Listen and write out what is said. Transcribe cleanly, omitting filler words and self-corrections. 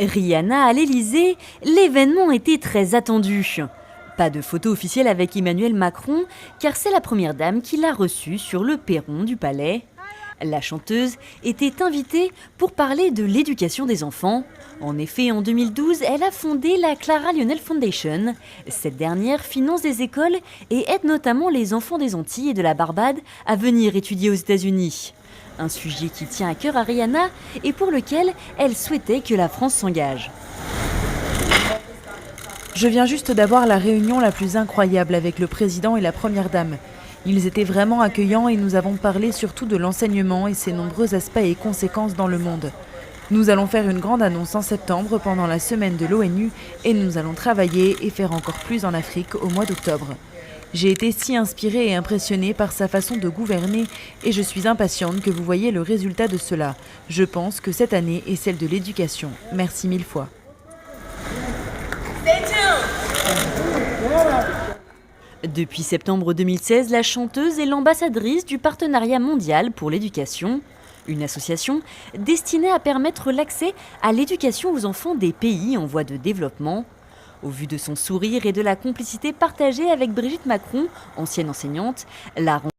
Rihanna à l'Elysée, l'événement était très attendu. Pas de photo officielle avec Emmanuel Macron, car c'est la première dame qui l'a reçue sur le perron du palais. La chanteuse était invitée pour parler de l'éducation des enfants. En effet, en 2012, elle a fondé la Clara Lionel Foundation. Cette dernière finance des écoles et aide notamment les enfants des Antilles et de la Barbade à venir étudier aux États-Unis. Un sujet qui tient à cœur à Rihanna et pour lequel elle souhaitait que la France s'engage. Je viens juste d'avoir la réunion la plus incroyable avec le président et la première dame. Ils étaient vraiment accueillants et nous avons parlé surtout de l'enseignement et ses nombreux aspects et conséquences dans le monde. Nous allons faire une grande annonce en septembre pendant la semaine de l'ONU et nous allons travailler et faire encore plus en Afrique au mois d'octobre. J'ai été si inspirée et impressionnée par sa façon de gouverner et je suis impatiente que vous voyez le résultat de cela. Je pense que cette année est celle de l'éducation. Merci mille fois. Depuis septembre 2016, la chanteuse est l'ambassadrice du Partenariat mondial pour l'éducation, une association destinée à permettre l'accès à l'éducation aux enfants des pays en voie de développement. Au vu de son sourire et de la complicité partagée avec Brigitte Macron, ancienne enseignante, la